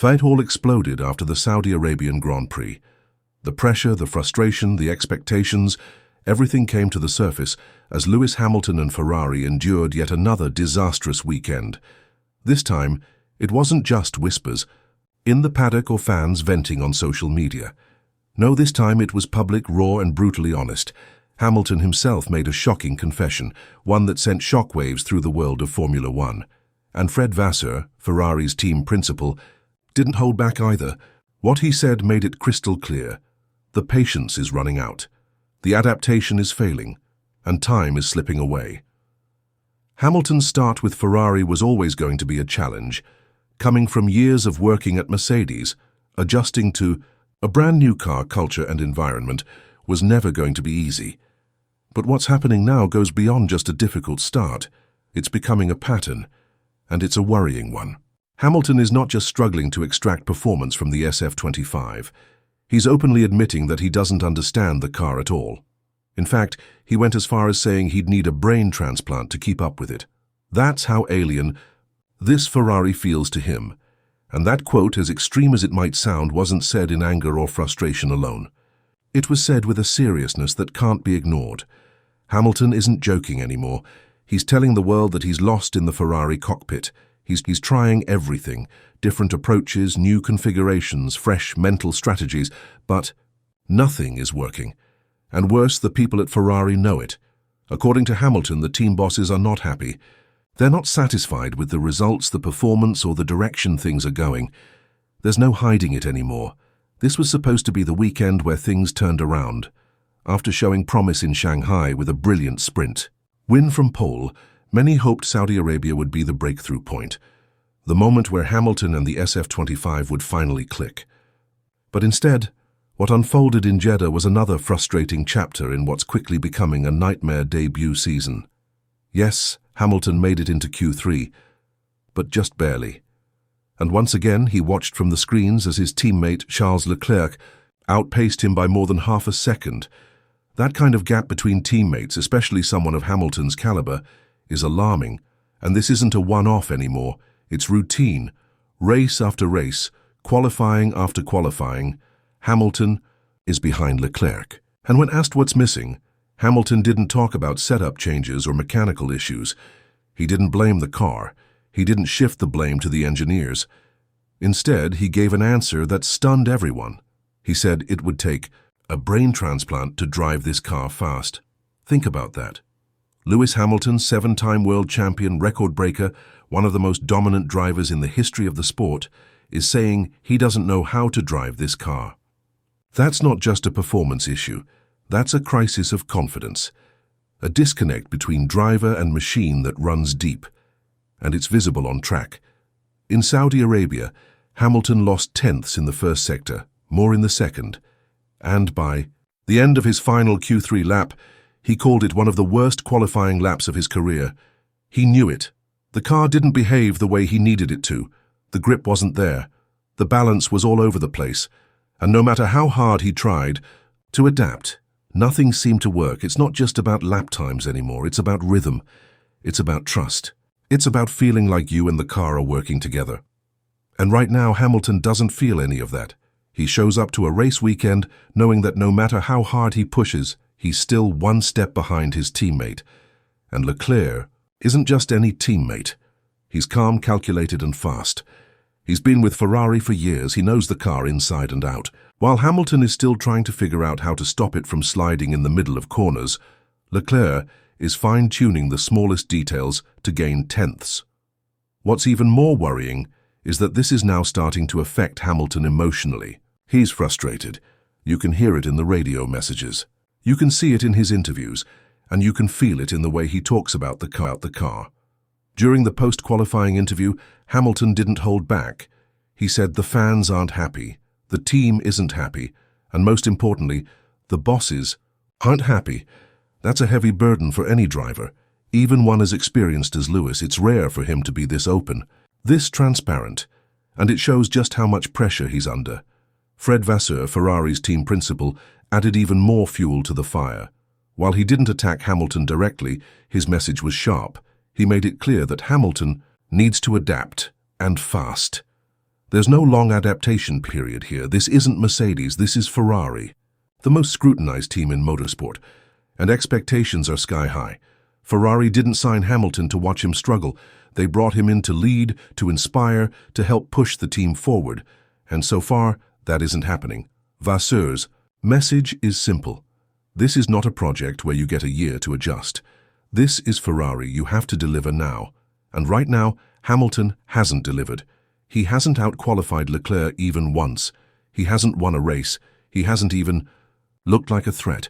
Fight all exploded after the Saudi Arabian Grand Prix. The pressure, the frustration, the expectations, everything came to the surface as Lewis Hamilton and Ferrari endured yet another disastrous weekend. This time, it wasn't just whispers, in the paddock or fans venting on social media. No, this time it was public, raw and brutally honest. Hamilton himself made a shocking confession, one that sent shockwaves through the world of Formula One. And Fred Vasseur, Ferrari's team principal, didn't hold back either. What he said made it crystal clear. The patience is running out. The adaptation is failing, and time is slipping away. Hamilton's start with Ferrari was always going to be a challenge. Coming from years of working at Mercedes, adjusting to a brand new car culture and environment was never going to be easy. But what's happening now goes beyond just a difficult start. It's becoming a pattern, and it's a worrying one. Hamilton is not just struggling to extract performance from the SF25. He's openly admitting that he doesn't understand the car at all. In fact, he went as far as saying he'd need a brain transplant to keep up with it. That's how alien this Ferrari feels to him. And that quote, as extreme as it might sound, wasn't said in anger or frustration alone. It was said with a seriousness that can't be ignored. Hamilton isn't joking anymore. He's telling the world that he's lost in the Ferrari cockpit. He's trying everything, different approaches, new configurations, fresh mental strategies, but nothing is working. And worse, the people at Ferrari know it. According to Hamilton, the team bosses are not happy. They're not satisfied with the results, the performance, or the direction things are going. There's no hiding it anymore. This was supposed to be the weekend where things turned around. After showing promise in Shanghai with a brilliant sprint win from pole, many hoped Saudi Arabia would be the breakthrough point, the moment where Hamilton and the SF25 would finally click. But instead, what unfolded in Jeddah was another frustrating chapter in what's quickly becoming a nightmare debut season. Yes, Hamilton made it into Q3, but just barely. And once again, he watched from the screens as his teammate Charles Leclerc outpaced him by more than half a second. That kind of gap between teammates, especially someone of Hamilton's caliber, is alarming. And this isn't a one-off anymore. It's routine. Race after race, qualifying after qualifying, Hamilton is behind Leclerc. And when asked what's missing, Hamilton didn't talk about setup changes or mechanical issues. He didn't blame the car. He didn't shift the blame to the engineers. Instead, he gave an answer that stunned everyone. He said it would take a brain transplant to drive this car fast. Think about that. Lewis Hamilton, 7-time world champion, record breaker, one of the most dominant drivers in the history of the sport, is saying he doesn't know how to drive this car. That's not just a performance issue. That's a crisis of confidence, a disconnect between driver and machine that runs deep, and it's visible on track. In Saudi Arabia, Hamilton lost tenths in the first sector, more in the second, and by the end of his final Q3 lap, he called it one of the worst qualifying laps of his career. He knew it. The car didn't behave the way he needed it to. The grip wasn't there. The balance was all over the place, and no matter how hard he tried to adapt, nothing seemed to work. It's not just about lap times anymore. It's about rhythm. It's about trust. It's about feeling like you and the car are working together. And right now, Hamilton doesn't feel any of that. He shows up to a race weekend knowing that no matter how hard he pushes, he's still one step behind his teammate. And Leclerc isn't just any teammate. He's calm, calculated, and fast. He's been with Ferrari for years. He knows the car inside and out. While Hamilton is still trying to figure out how to stop it from sliding in the middle of corners, Leclerc is fine-tuning the smallest details to gain tenths. What's even more worrying is that this is now starting to affect Hamilton emotionally. He's frustrated. You can hear it in the radio messages. You can see it in his interviews, and you can feel it in the way he talks about the car. During the post-qualifying interview, Hamilton didn't hold back. He said the fans aren't happy, the team isn't happy, and most importantly, the bosses aren't happy. That's a heavy burden for any driver. Even one as experienced as Lewis, it's rare for him to be this open, this transparent, and it shows just how much pressure he's under. Fred Vasseur, Ferrari's team principal, added even more fuel to the fire. While he didn't attack Hamilton directly, his message was sharp. He made it clear that Hamilton needs to adapt, and fast. There's no long adaptation period here. This isn't Mercedes, this is Ferrari, the most scrutinized team in motorsport, and expectations are sky high. Ferrari didn't sign Hamilton to watch him struggle. They brought him in to lead, to inspire, to help push the team forward. And so far, that isn't happening. Vasseur's message is simple. This is not a project where you get a year to adjust. This is Ferrari. You have to deliver now. And right now, Hamilton hasn't delivered. He hasn't outqualified Leclerc even once. He hasn't won a race. He hasn't even looked like a threat.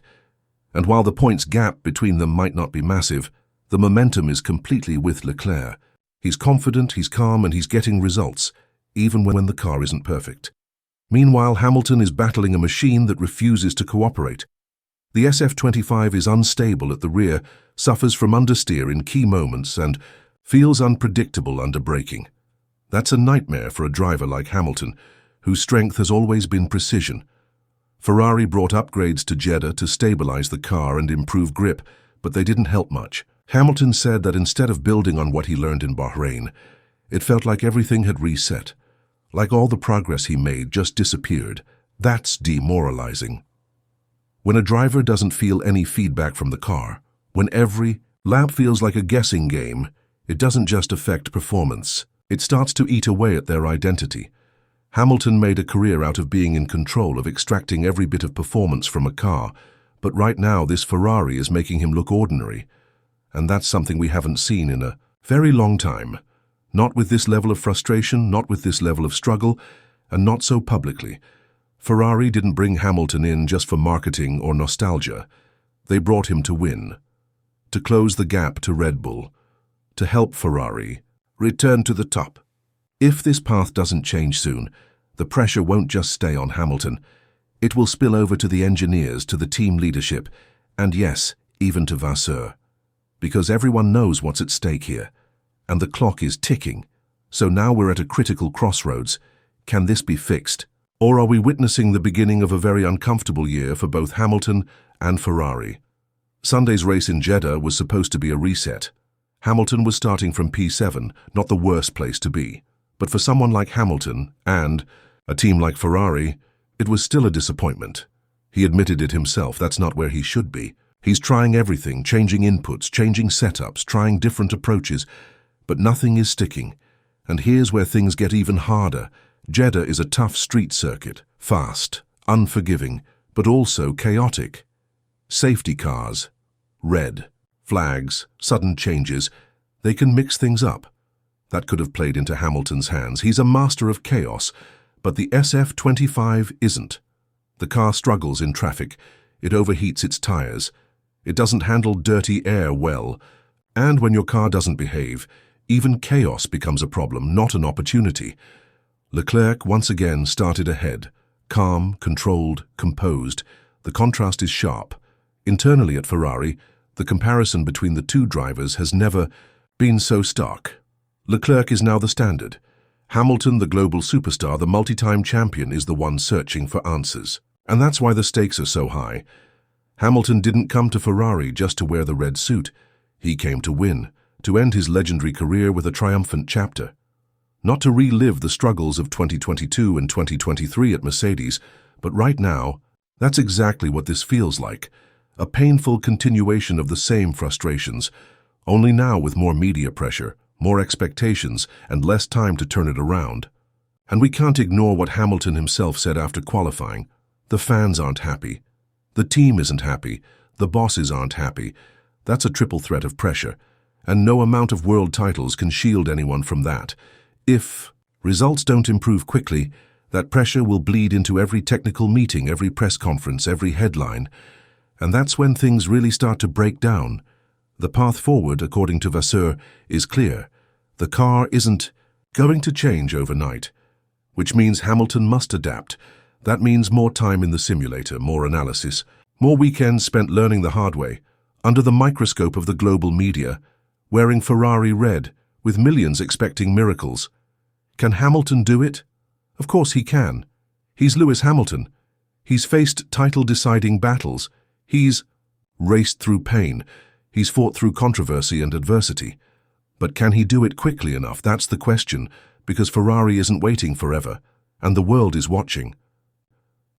And while the points gap between them might not be massive, the momentum is completely with Leclerc. He's confident, he's calm, and he's getting results, even when the car isn't perfect. Meanwhile, Hamilton is battling a machine that refuses to cooperate. The SF25 is unstable at the rear, suffers from understeer in key moments, and feels unpredictable under braking. That's a nightmare for a driver like Hamilton, whose strength has always been precision. Ferrari brought upgrades to Jeddah to stabilize the car and improve grip, but they didn't help much. Hamilton said that instead of building on what he learned in Bahrain, it felt like everything had reset. Like all the progress he made just disappeared. That's demoralizing. When a driver doesn't feel any feedback from the car, when every lap feels like a guessing game, it doesn't just affect performance. It starts to eat away at their identity. Hamilton made a career out of being in control, of extracting every bit of performance from a car, but right now this Ferrari is making him look ordinary. And that's something we haven't seen in a very long time. Not with this level of frustration, not with this level of struggle, and not so publicly. Ferrari didn't bring Hamilton in just for marketing or nostalgia. They brought him to win, to close the gap to Red Bull, to help Ferrari return to the top. If this path doesn't change soon, the pressure won't just stay on Hamilton. It will spill over to the engineers, to the team leadership, and yes, even to Vasseur. Because everyone knows what's at stake here, and the clock is ticking. So now we're at a critical crossroads. Can this be fixed? Or are we witnessing the beginning of a very uncomfortable year for both Hamilton and Ferrari? Sunday's race in Jeddah was supposed to be a reset. Hamilton was starting from P7, not the worst place to be. But for someone like Hamilton and a team like Ferrari, it was still a disappointment. He admitted it himself. That's not where he should be. He's trying everything, changing inputs, changing setups, trying different approaches, but nothing is sticking. And here's where things get even harder. Jeddah is a tough street circuit, fast, unforgiving, but also chaotic. Safety cars, red, flags, sudden changes, they can mix things up. That could have played into Hamilton's hands. He's a master of chaos, but the SF25 isn't. The car struggles in traffic. It overheats its tires. It doesn't handle dirty air well. And when your car doesn't behave, even chaos becomes a problem, not an opportunity. Leclerc once again started ahead. Calm, controlled, composed. The contrast is sharp. Internally at Ferrari, the comparison between the two drivers has never been so stark. Leclerc is now the standard. Hamilton, the global superstar, the multi-time champion, is the one searching for answers. And that's why the stakes are so high. Hamilton didn't come to Ferrari just to wear the red suit. He came to win, to end his legendary career with a triumphant chapter. Not to relive the struggles of 2022 and 2023 at Mercedes, but right now, that's exactly what this feels like. A painful continuation of the same frustrations, only now with more media pressure, more expectations, and less time to turn it around. And we can't ignore what Hamilton himself said after qualifying. The fans aren't happy. The team isn't happy. The bosses aren't happy. That's a triple threat of pressure, and no amount of world titles can shield anyone from that. If results don't improve quickly, that pressure will bleed into every technical meeting, every press conference, every headline. And that's when things really start to break down. The path forward, according to Vasseur, is clear. The car isn't going to change overnight, which means Hamilton must adapt. That means more time in the simulator, more analysis, more weekends spent learning the hard way, under the microscope of the global media, wearing Ferrari red, with millions expecting miracles. Can Hamilton do it? Of course he can. He's Lewis Hamilton. He's faced title-deciding battles. He's raced through pain. He's fought through controversy and adversity. But can he do it quickly enough? That's the question. because Ferrari isn't waiting forever, and the world is watching.